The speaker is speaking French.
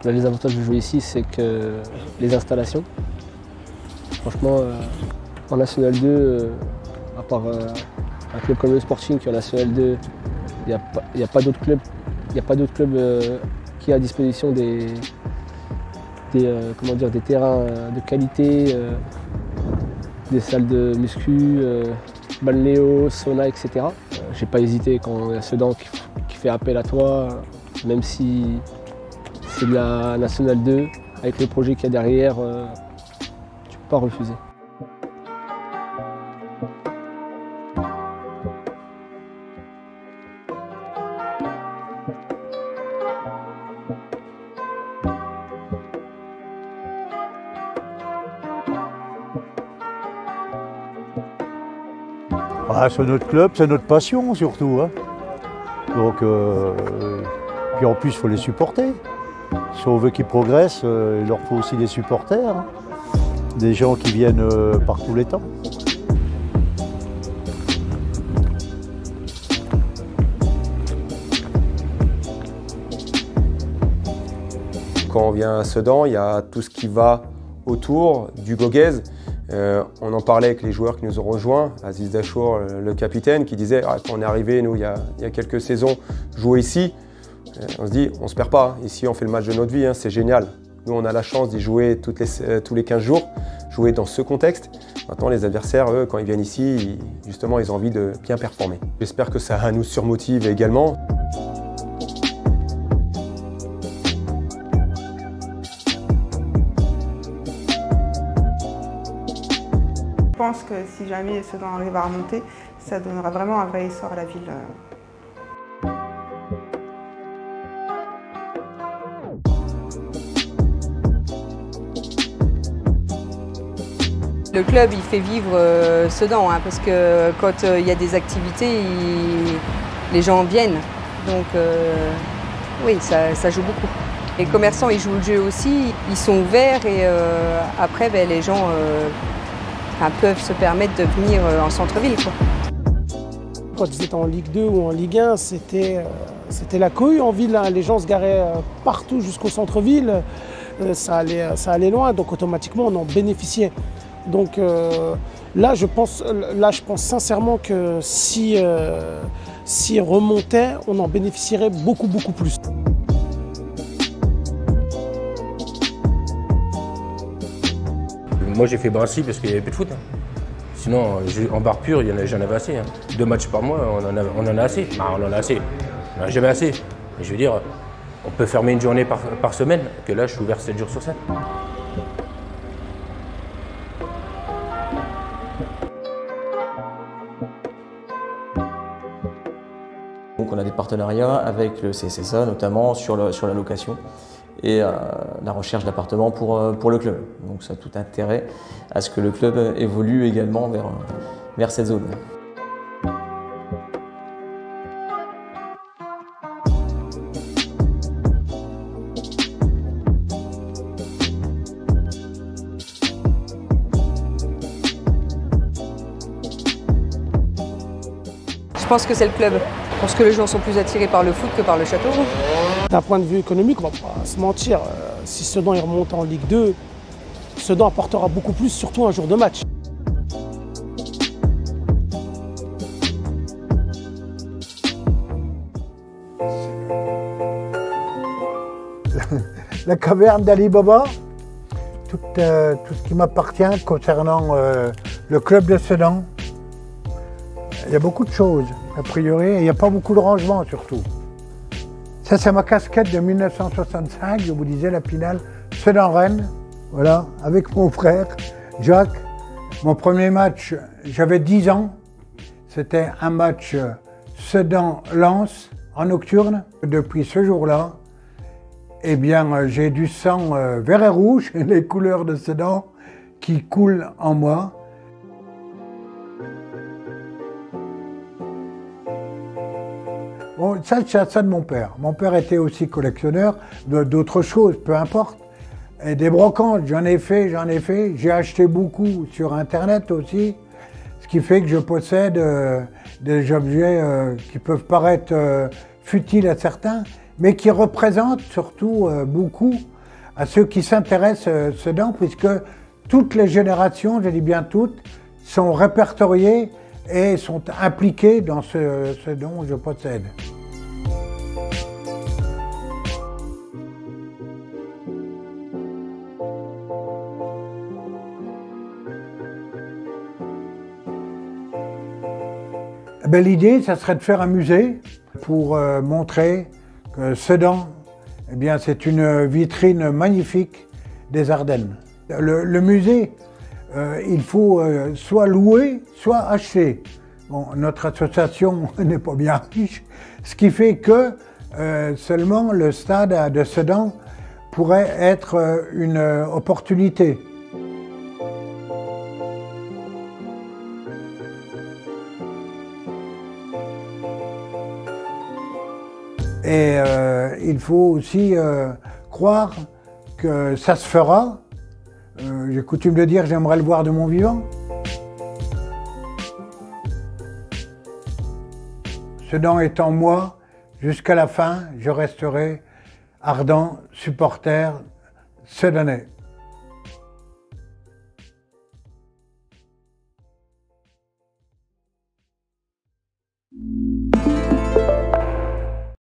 Le désavantage de jouer ici, c'est que les installations. Franchement, en National 2, à part un club comme le Sporting qui est en National 2, il n'y a pas d'autres clubs. Il n'y a pas d'autres clubs qui ont à disposition des terrains de qualité, des salles de muscu, balnéo, sauna, etc. J'ai pas hésité quand il y a Sedan qui fait appel à toi, même si c'est de la National 2, avec le projet qu'il y a derrière, tu peux pas refuser. Ah, c'est notre club, c'est notre passion surtout. Hein. Donc, puis en plus, il faut les supporter. Si on veut qu'ils progressent, il leur faut aussi des supporters. Hein. Des gens qui viennent par tous les temps. Quand on vient à Sedan, il y a tout ce qui va autour du Goguez. On en parlait avec les joueurs qui nous ont rejoints, Aziz Dachour, le capitaine, qui disait quand on est arrivé, nous, il y a quelques saisons, jouer ici, on se dit, on se perd pas, ici on fait le match de notre vie, hein, c'est génial. Nous, on a la chance d'y jouer tous les 15 jours, jouer dans ce contexte. Maintenant, les adversaires, eux, quand ils viennent ici, justement, ils ont envie de bien performer. J'espère que ça nous surmotive également. Je pense que si jamais Sedan arrive à remonter, ça donnera vraiment un vrai essor à la ville. Le club, il fait vivre Sedan, hein, parce que quand il y a des activités, les gens viennent. Donc oui, ça joue beaucoup. Les commerçants, ils jouent le jeu aussi, ils sont ouverts et après, les gens peuvent se permettre de venir en centre-ville. Quand ils étaient en Ligue 2 ou en Ligue 1, c'était la cohue en ville. Hein. Les gens se garaient partout jusqu'au centre-ville. Ça allait loin, donc automatiquement on en bénéficiait. Donc là, je pense sincèrement que si remontait, on en bénéficierait beaucoup plus. Moi j'ai fait Brassi parce qu'il n'y avait plus de foot. Hein. Sinon, en barre pure, j'en avais assez. Hein. 2 matchs par mois, on en a assez. Bah, on en a assez. On n'en a jamais assez. Mais je veux dire, on peut fermer une journée par semaine, que là je suis ouvert 7 jours sur 7. Donc on a des partenariats avec le CSSA, notamment sur la location et la recherche d'appartements pour le club. Donc ça a tout intérêt à ce que le club évolue également vers cette zone. Je pense que c'est le club. Je pense que les gens sont plus attirés par le foot que par le château. D'un point de vue économique, on ne va pas se mentir. Si Sedan il remonte en Ligue 2, Sedan apportera beaucoup plus, surtout un jour de match. La caverne d'Ali Baba, tout ce qui m'appartient concernant le club de Sedan. Il y a beaucoup de choses, a priori, et il n'y a pas beaucoup de rangements surtout. Ça, c'est ma casquette de 1965, je vous disais, la finale Sedan-Rennes, voilà, avec mon frère Jacques. Mon premier match, j'avais 10 ans. C'était un match Sedan-Lens en nocturne. Depuis ce jour-là, eh bien, j'ai du sang vert et rouge, les couleurs de Sedan qui coulent en moi. Bon, ça, c'est ça de mon père. Mon père était aussi collectionneur d'autres choses, peu importe. Et des brocantes, j'en ai fait. J'ai acheté beaucoup sur Internet aussi, ce qui fait que je possède des objets qui peuvent paraître futiles à certains, mais qui représentent surtout beaucoup à ceux qui s'intéressent à Sedan, puisque toutes les générations, je dis bien toutes, sont répertoriées et sont impliquées dans ce dont je possède. L'idée, ça serait de faire un musée pour montrer que Sedan, eh bien, c'est une vitrine magnifique des Ardennes. Le musée, il faut soit louer, soit acheter. Bon, notre association n'est pas bien riche, ce qui fait que seulement le stade de Sedan pourrait être une opportunité. Et il faut aussi croire que ça se fera. J'ai coutume de dire, j'aimerais le voir de mon vivant. Sedan étant moi, jusqu'à la fin, je resterai ardent supporter sedanais.